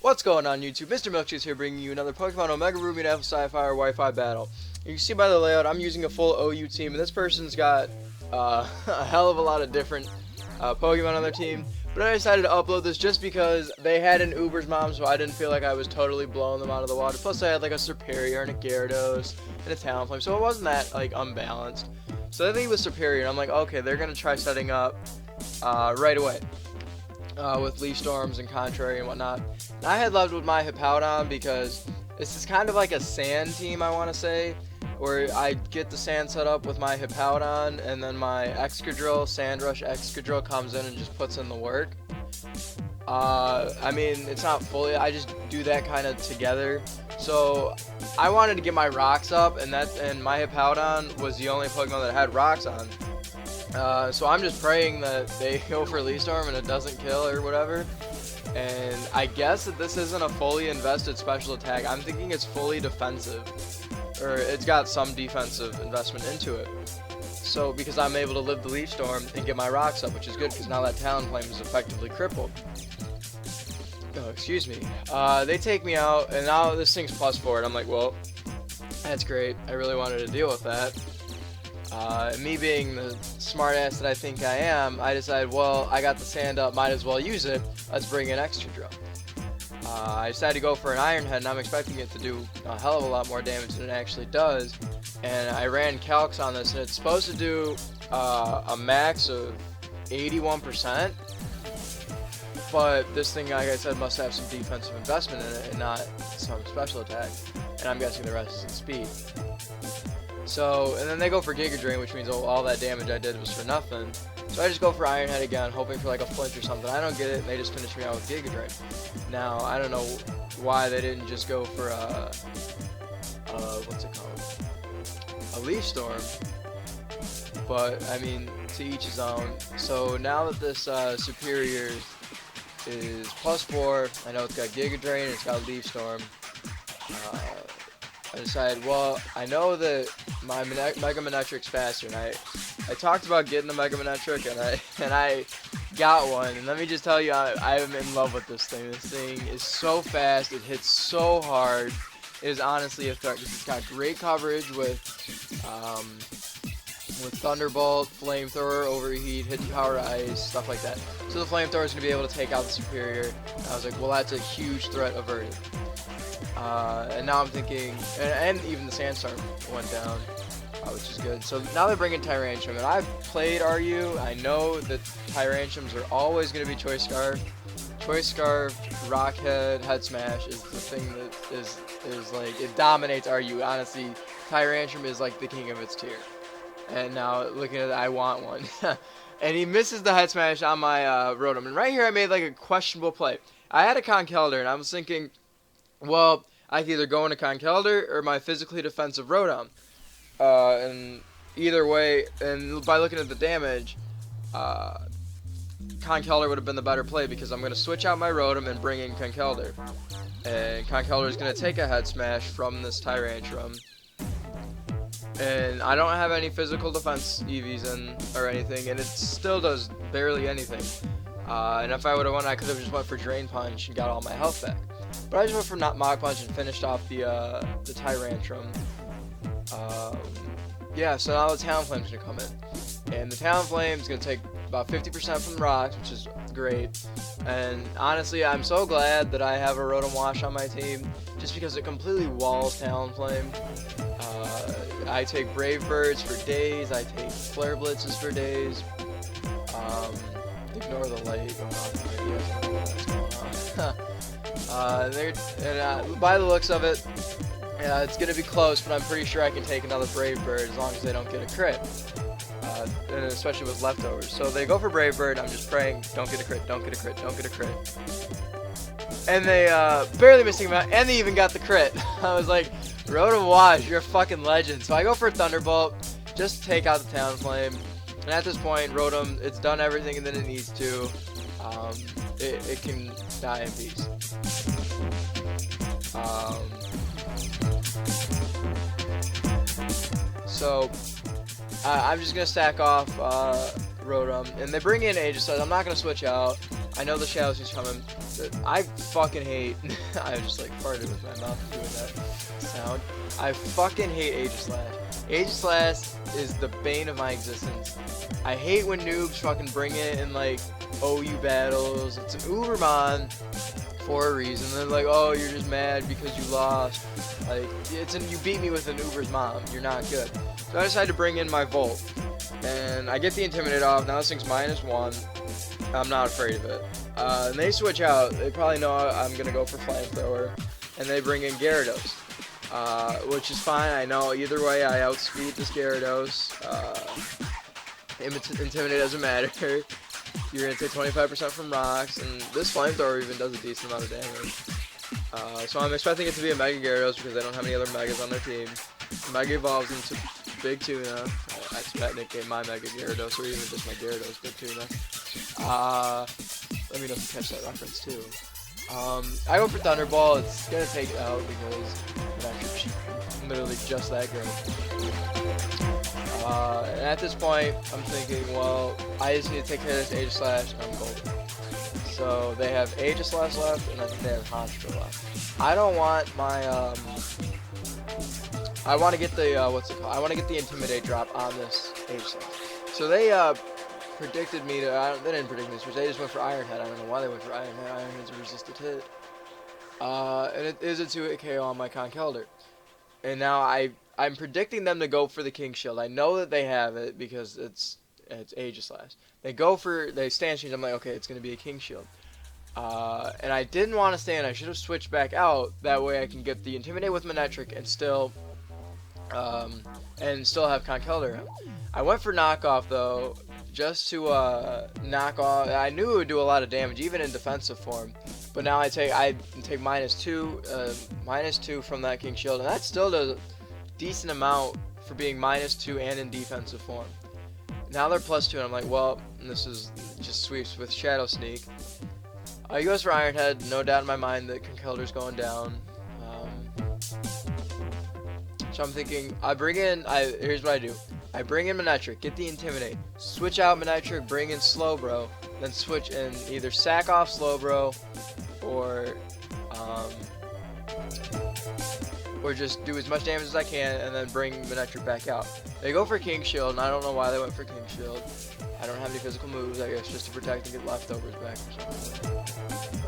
What's going on YouTube? Mr. Milkshake here bringing you another Pokemon Omega Ruby and Alpha Sapphire Wi-Fi battle. You can see by the layout I'm using a full OU team, and this person's got a hell of a lot of different Pokemon on their team. But I decided to upload this just because they had an Uber's mom, so I didn't feel like I was totally blowing them out of the water. Plus I had like a Superior and a Gyarados and a Talonflame, so it wasn't that like unbalanced. So I think it was Superior, and I'm like, okay, they're gonna try setting up right away. With Leaf Storms and Contrary and whatnot. And I had loved with my Hippowdon because this is kind of like a sand team, I want to say, where I get the sand set up with my Hippowdon, and then my Excadrill, Sandrush Excadrill comes in and just puts in the work. I mean, it's not fully, I just do that kind of together. So I wanted to get my rocks up, and my Hippowdon was the only Pokemon that had rocks on. So I'm just praying that they go for Leaf Storm and it doesn't kill or whatever. And I guess that this isn't a fully invested special attack. I'm thinking it's fully defensive, or it's got some defensive investment into it. So because I'm able to live the Leaf Storm and get my rocks up, which is good because now that Talonflame is effectively crippled. Oh, excuse me. They take me out, and now this thing's +4, and I'm like, well, that's great. I really wanted to deal with that. Me being the smart ass that I think I am, I decided, well, I got the sand up, might as well use it. Let's bring in Excadrill. I decided to go for an Iron Head, and I'm expecting it to do a hell of a lot more damage than it actually does. And I ran calcs on this, and it's supposed to do a max of 81%. But this thing, like I said, must have some defensive investment in it and not some special attack. And I'm guessing the rest is in speed. So, and then they go for Giga Drain, which means all that damage I did was for nothing. So I just go for Iron Head again, hoping for like a flinch or something. I don't get it, and they just finish me out with Giga Drain. Now, I don't know why they didn't just go for what's it called? A Leaf Storm. But, I mean, to each his own. So now that this Superior is +4, I know it's got Giga Drain, it's got Leaf Storm. I decided, well, I know that my Mega Manetric's faster, and I talked about getting the Mega Manetric, and I got one, and let me just tell you, I am in love with this thing. This thing is so fast, it hits so hard, it is honestly a threat, because it's got great coverage with Thunderbolt, Flamethrower, Overheat, Hidden Power Ice, stuff like that. So the Flamethrower is going to be able to take out the Superior, and I was like, well, that's a huge threat averted. And now I'm thinking, and even the Sandstorm went down, which is good. So now they're bringing Tyrantrum, and I've played RU. I know that Tyrantrums are always going to be Choice Scarf. Choice Scarf, Rockhead, Head Smash is the thing that is like, it dominates RU. Honestly, Tyrantrum is like the king of its tier. And now looking at it, I want one. And he misses the Head Smash on my Rotom. And right here I made like a questionable play. I had a Conkeldurr, and I was thinking, well, I can either go into Conkeldurr or my physically defensive Rotom. And either way, and by looking at the damage, Conkeldurr would have been the better play because I'm going to switch out my Rotom and bring in Conkeldurr. And Conkeldurr is going to take a Head Smash from this Tyrantrum. And I don't have any physical defense EVs in or anything, and it still does barely anything. And if I would have won, I could have just went for Drain Punch and got all my health back. But I just went for Mach Punch and finished off the Tyrantrum. Yeah, so now the Talonflame's gonna come in, and the Talonflame's gonna take about 50% from the rocks, which is great. And honestly, I'm so glad that I have a Rotom Wash on my team, just because it completely walls Talonflame. I take Brave Birds for days. I take Flare Blitzes for days. Ignore the light going on. And by the looks of it, it's going to be close, but I'm pretty sure I can take another Brave Bird as long as they don't get a crit. And especially with leftovers. So they go for Brave Bird. I'm just praying, don't get a crit, don't get a crit, don't get a crit. And they barely missing him out, and they even got the crit. I was like, Rotom Wash, you're a fucking legend. So I go for Thunderbolt, just to take out the Talonflame. And at this point, Rotom, it's done everything that it needs to. It can die in peace. So I'm just gonna stack off Rotom, and they bring in Aegislash. I'm not gonna switch out. I know the Shadow Sea's coming. I fucking hate. I just like farted with my mouth doing that sound. I fucking hate Aegislash. Aegislash is the bane of my existence. I hate when noobs fucking bring it in like OU battles. It's an Ubermon for a reason. They're like, oh, you're just mad because you lost. Like, you beat me with an Uber's mom. You're not good. So I decided to bring in my Volt. And I get the Intimidate off. Now this thing's -1. I'm not afraid of it. And they switch out. They probably know I'm going to go for Flamethrower. And they bring in Gyarados. Which is fine. I know either way I outspeed this Gyarados. Intimidate doesn't matter. You're going to take 25% from rocks. And this Flamethrower even does a decent amount of damage. So I'm expecting it to be a Mega Gyarados because they don't have any other Megas on their team. Mega evolves into Big Tuna. I expect nickname my Mega Gyarados, or even just my Gyarados Big Tuna. Let me know if you catch that reference too. I go for Thunderball. It's gonna take it out because I'm literally just that great. And at this point, I'm thinking, well, I just need to take care of this Aegislash, and I'm golden. So they have Aegislash left, and I think they have Honchkrow left. I don't want my I want to get the what's it called? I want to get the Intimidate drop on this Aegislash. So they predicted me to. They didn't predict me to switch. They just went for Iron Head. I don't know why they went for Iron Head. Iron Head's a resisted hit. And it is a 2-hit KO on my Conkeldurr. And now I'm predicting them to go for the King Shield. I know that they have it because it's Aegislash. They stand change. I'm like, okay, it's gonna be a King Shield. And I didn't want to stand. I should have switched back out. That way I can get the Intimidate with Manectric and still have Conkeldurr. I went for Knockoff though, just to knock off. I knew it would do a lot of damage, even in defensive form. But now I take -2 from that King Shield, and that still does a decent amount for being -2 and in defensive form. Now they're +2, and I'm like, well, this is just sweeps with Shadow Sneak. He goes for Iron Head, no doubt in my mind that Conkeldurr's going down. So I'm thinking, here's what I do. I bring in Manectric, get the Intimidate, switch out Manectric, bring in Slowbro, then switch in either sack off Slowbro, or just do as much damage as I can, and then bring Manectric back out. They go for King Shield, and I don't know why they went for King Shield. I don't have any physical moves, I guess, just to protect and get leftovers back or something.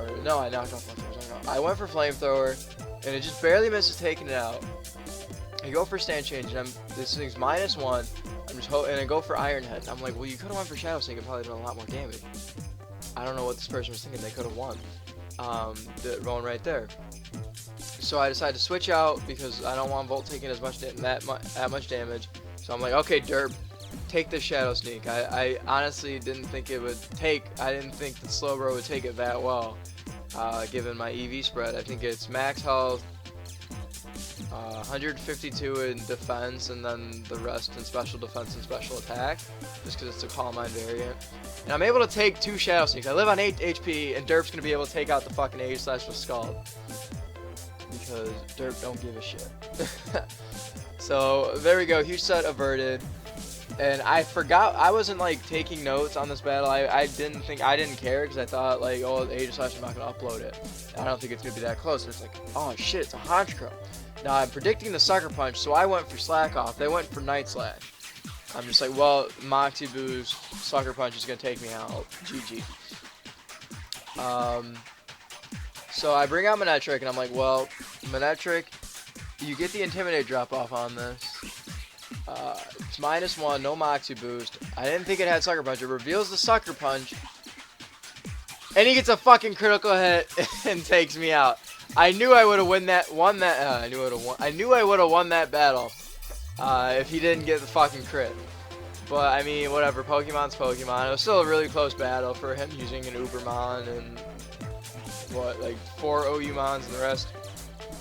Or, no, I knocked off leftovers. I went for Flamethrower, and it just barely misses taking it out. I go for Stand Change, and this thing's -1. And I go for Iron Head. I'm like, well, you could have went for Shadow Sneak and probably done a lot more damage. I don't know what this person was thinking. They could have won. Rolling right there. So I decided to switch out because I don't want Volt taking as much that much damage. So I'm like, okay, Derp, take the Shadow Sneak. I honestly didn't think it would take. I didn't think the Slowbro would take it that well, given my EV spread. I think it's max health, 152 in defense, and then the rest in special defense and special attack, just because it's a Calm Mind variant. And I'm able to take 2 Shadow Sneaks. I live on 8 HP, and Derp's going to be able to take out the fucking Aegislash with Scald. Because Derp don't give a shit. So, there we go. Huge set averted. And I forgot, I wasn't like taking notes on this battle. I didn't care because I thought like, oh, Aegislash, I'm not going to upload it. I don't think it's going to be that close. And it's like, oh shit, it's a Honchkrow. Now I'm predicting the Sucker Punch, so I went for Slack Off. They went for Night Slash. I'm just like, well, Moxie Boost, Sucker Punch is going to take me out. GG. So I bring out Manectric, and I'm like, well, Manectric, you get the Intimidate drop off on this. It's -1, no Moxie Boost. I didn't think it had Sucker Punch. It reveals the Sucker Punch, and he gets a fucking critical hit and takes me out. I knew I would have won that battle if he didn't get the fucking crit. But I mean, whatever. Pokemon's Pokemon. It was still a really close battle for him using an Ubermon and what, like 4 OU Mons and the rest.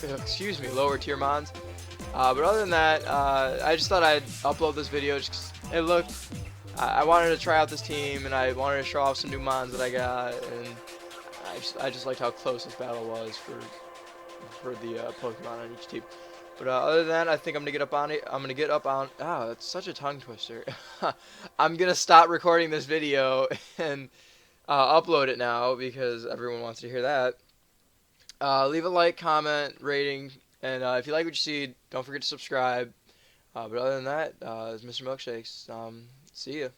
Excuse me, lower tier Mons. But other than that, I just thought I'd upload this video just 'cause it looked. I wanted to try out this team, and I wanted to show off some new Mons that I got, and I just liked how close this battle was for the Pokemon on each team. But other than that, I think I'm gonna get up on it. It's such a tongue twister. I'm gonna stop recording this video and upload it now because everyone wants to hear that. Leave a like, comment, rating, and if you like what you see, don't forget to subscribe. But other than that, it's Mr. Milkshakes. See ya.